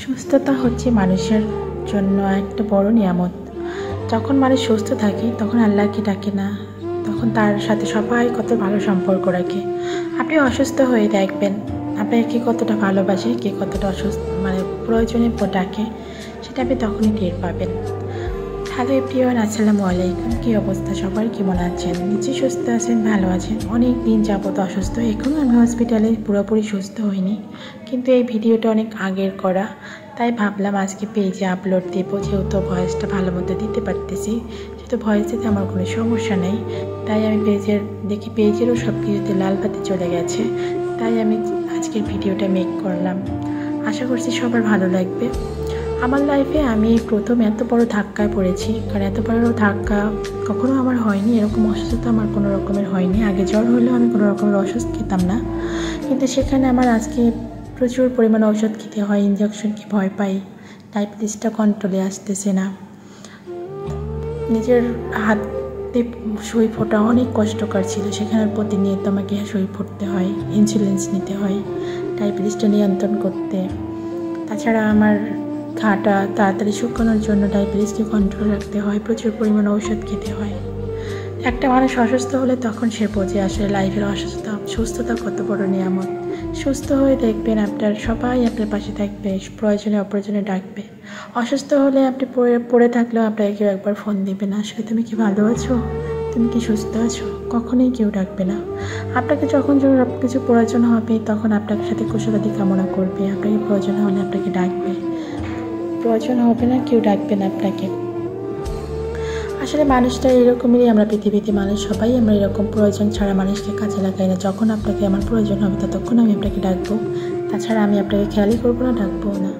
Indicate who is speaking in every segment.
Speaker 1: সুস্থতা হচ্ছে মানুষের জন্য একটা বড় নিয়ামত। যখন মানুষ সুস্থ থাকে তখন আল্লাহকে ডাকে না, তখন তার সাথে সবাই কত ভালো সম্পর্ক রাখে। আপনি অসুস্থ হয়ে দেখবেন আপনাকে কে কতটা ভালোবাসে, কে কতটা অসুস্থ প্রয়োজনে ডাকে, সেটা আপনি তখনই টের পাবেন। হ্যালো এভরিওয়ান, আসসালামু আলাইকুম। কী অবস্থা সবার, কেমন আছেন? নিশ্চয়ই সুস্থ আছেন, ভালো আছেন। অনেক দিন যাবত অসুস্থ, এখনও আমি হসপিটালে পুরোপুরি সুস্থ হইনি, কিন্তু এই ভিডিওটা অনেক আগের করা, তাই ভাবলাম আজকে পেজে আপলোড দেবো। যেহেতু ভয়েসটা ভালো মতো দিতে পারতেছি, যেহেতু ভয়েস দিতে আমার কোনো সমস্যা নেই, তাই আমি পেজেরও সব কিছুতে লাল বাতি চলে গেছে, তাই আমি আজকের ভিডিওটা মেক করলাম। আশা করছি সবার ভালো লাগবে। আমার লাইফে আমি প্রথম এত বড় ধাক্কায় পড়েছি, কারণ এত বড় ধাক্কা কখনো আমার হয়নি। এরকম অসুস্থতা আমার কোনো রকমের হয়নি। আগে জ্বর হলেও আমি কোনো রকমের ওষুধ খেতাম না, কিন্তু সেখানে আমার আজকে প্রচুর পরিমাণে ওষুধ খেতে হয়, ইঞ্জেকশনকে ভয় পাই, ডায়াবেটিসটা কন্ট্রোলে আসতেছে না। নিজের হাতে সুই ফোটা অনেক কষ্টকর ছিল, সেখানে প্রতিনিয়ত আমাকে সুই ফুটতে হয়, ইনসুলিন নিতে হয় ডায়াবেটিসটা নিয়ন্ত্রণ করতে। তাছাড়া আমার ঘাটা তাড়াতাড়ি শুকানোর জন্য ডায়াবেটিসকে কন্ট্রোল রাখতে হয়, প্রচুর পরিমাণে ঔষধ খেতে হয়। একটা মানুষ অসুস্থ হলে তখন সে বোঝে আসলে লাইফের সুস্থতা কত বড় নিয়ামত। সুস্থ হয়ে দেখবেন আপনার সবাই আপনার পাশে থাকবে, প্রয়োজনে অপ্রয়োজনে ডাকবে। অসুস্থ হলে আপনি পড়ে থাকলেও আপনাকে কেউ একবার ফোন দিবে না, আসলে তুমি কি ভালো আছো, তুমি কি সুস্থ আছো, কখনোই কেউ ডাকবে না। আপনাকে যখন সব কিছু প্রয়োজন হবে তখন আপনার সাথে কুশলাদি কামনা করবে, আপনাকে প্রয়োজন হলে আপনাকে ডাকবে, প্রয়োজন হবে না কেউ ডাকবে না আপনাকে। আসলে মানুষটা এরকমই, আমরা পৃথিবীতে মানুষ সবাই আমরা এরকম, প্রয়োজন ছাড়া মানুষকে কাজে লাগাই না। যখন আপনাকে আমার প্রয়োজন হবে ততক্ষণ আমি আপনাকে ডাকবো, তাছাড়া আমি আপনাকে খেয়ালই করবো না, ডাকবো না।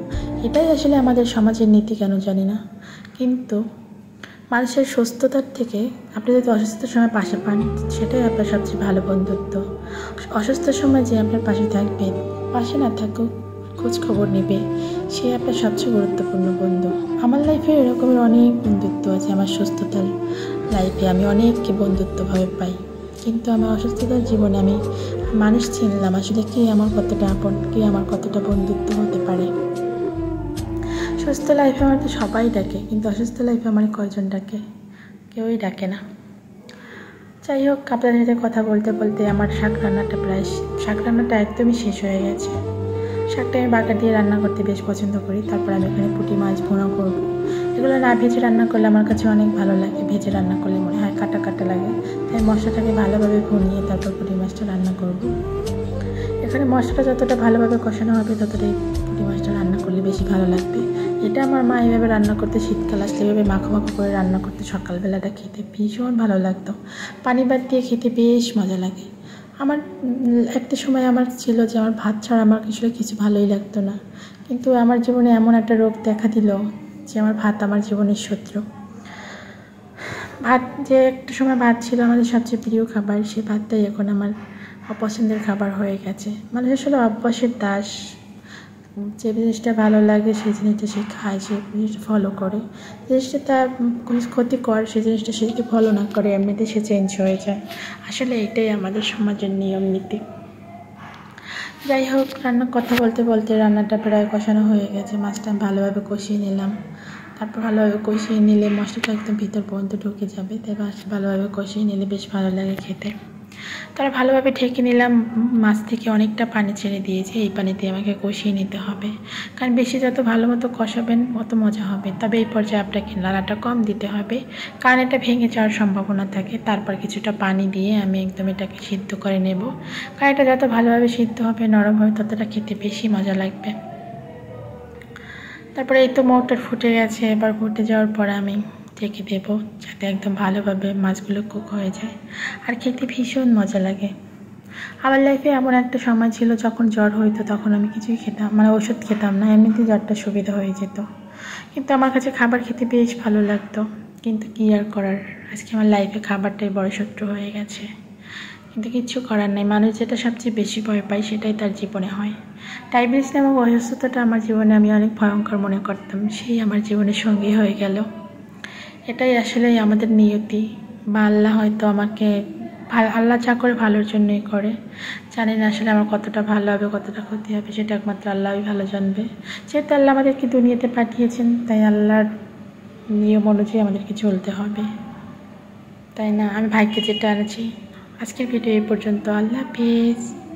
Speaker 1: এটাই আসলে আমাদের সমাজের নীতি, কেন জানি না। কিন্তু মানুষের সুস্থতার থেকে আপনি যদি অসুস্থতার সময় পাশে পান, সেটাই আপনার সবচেয়ে ভালো বন্ধুত্ব। অসুস্থতার সময় যে আপনার পাশে থাকবে, পাশে না থাকুক খোঁজ খবর নেবে, সে আপনার সবচেয়ে গুরুত্বপূর্ণ বন্ধু। আমার লাইফে এরকমের অনেক বন্ধুত্ব আছে। আমার সুস্থতার লাইফে আমি অনেককে বন্ধুত্বভাবে পাই, কিন্তু আমার অসুস্থতার জীবনে আমি মানুষ চিনলাম আসলে কে আমার কতটা আপন, কে আমার কতটা বন্ধুত্ব হতে পারে। সুস্থ লাইফে আমার তো সবাই ডাকে, কিন্তু অসুস্থ লাইফে আমার কয়জন ডাকে? কেউই ডাকে না। যাই হোক, আপনাদের সাথে কথা বলতে বলতে আমার শাক রান্নাটা একদমই শেষ হয়ে গেছে। শাকটা আমি বাটা দিয়ে রান্না করতে বেশ পছন্দ করি। তারপর আমি এখানে পুঁটি মাছ ভুনা করবো। এগুলো না ভেজে রান্না করলে আমার কাছে অনেক ভালো লাগে, ভেজে রান্না করলে মনে হয় কাটা কাটা লাগে, তাই মশলাটাকে ভালোভাবে ভুনিয়ে তারপর পুঁটি মাছটা রান্না করব। এখানে মশলাটা যতটা ভালোভাবে কষানো হবে ততটাই পুঁটি মাছটা রান্না করলে বেশি ভালো লাগবে। এটা আমার মা এইভাবে রান্না করতে, শীতকাল আসলে এভাবে মাখো মাখো করে রান্না করতে সকালবেলাটা খেতে ভীষণ ভালো লাগতো। পানি ভাত দিয়ে খেতে বেশ মজা লাগে। আমার একটা সময় আমার ছিল যে আমার ভাত ছাড়া আমার আসলে কিছু ভালোই লাগতো না, কিন্তু আমার জীবনে এমন একটা রোগ দেখা দিল যে আমার ভাত আমার জীবনের শত্রু। ভাত, যে একটা সময় ভাত ছিল আমাদের সবচেয়ে প্রিয় খাবার, সে ভাতটাই এখন আমার অপছন্দের খাবার হয়ে গেছে। মানুষ আসলে অভ্যাসের দাস, যে জিনিসটা ভালো লাগে সেই জিনিসটা সে খায়, সেই জিনিসটা ফলো করে। জিনিসটা তার কোনো ক্ষতিকর, সেই জিনিসটা সে যদি ফলো না করে এমনিতে সে চেঞ্জ হয়ে যায়। আসলে এটাই আমাদের সমাজের নিয়ম নীতি। যাই হোক, কথা বলতে বলতে রান্নাটা প্রায় কষানো হয়ে গেছে। মাছটা ভালোভাবে কষিয়ে নিলাম। তারপর ভালোভাবে কষিয়ে নিলে মশলাটা একদম ভিতর পর্যন্ত ঢুকে যাবে, তাই ভালোভাবে কষিয়ে নিলে বেশ ভালো লাগে খেতে। তারা ভালোভাবে ঢেকে নিলাম। মাছ থেকে অনেকটা পানি ছেড়ে দিয়েছে, এই পানিতে আমাকে কষিয়ে নিতে হবে, কারণ বেশি যত ভালো মতো কষাবেন অত মজা হবে। তবে এই পর্যায়ে আপনাকে নাড়াটা কম দিতে হবে, কারণ এটা ভেঙে যাওয়ার সম্ভাবনা থাকে। তারপর কিছুটা পানি দিয়ে আমি একদম এটাকে সিদ্ধ করে নেব, কারণ এটা যত ভালোভাবে সিদ্ধ হবে, নরম হবে, ততটা খেতে বেশি মজা লাগবে। তারপরে এই তো মোটর ফুটে গেছে। এবার ফুটে যাওয়ার পর আমি ঢেকে দেবো, যাতে একদম ভালোভাবে মাছগুলো কুক হয়ে যায়, আর খেতে ভীষণ মজা লাগে। আমার লাইফে এমন একটা সময় ছিল যখন জ্বর হইতো তখন আমি কিছুই খেতাম, ওষুধ খেতাম না, এমনিতেই জ্বরটা সুবিধা হয়ে যেত। কিন্তু আমার কাছে খাবার খেতে বেশ ভালো লাগতো, কিন্তু কী আর করার, আজকে আমার লাইফে খাবারটাই বড় শত্রু হয়ে গেছে। কিন্তু কিচ্ছু করার নেই, মানুষ যেটা সবচেয়ে বেশি ভয় পায় সেটাই তার জীবনে হয়। ডায়াবেটিস নামক অসুস্থতাটা আমার জীবনে আমি অনেক ভয়ঙ্কর মনে করতাম, সেই আমার জীবনের সঙ্গী হয়ে গেল। এটাই আসলে আমাদের নিয়তি, বা আল্লাহ হয়তো আমাকে আল্লাহ যা করে ভালোর জন্যই করে। জানি না আসলে আমার কতটা ভালো হবে কতটা ক্ষতি হবে, সেটা একমাত্র আল্লাহই ভালো জানবে। যেহেতু আল্লাহ আমাদেরকে দুনিয়াতে পাঠিয়েছেন, তাই আল্লাহর নিয়ম অনুযায়ী আমাদেরকে চলতে হবে, তাই না? আমি ভাইকে যেটা আনছি। আজকের ভিডিও এই পর্যন্ত। আল্লাহ হাফিজ।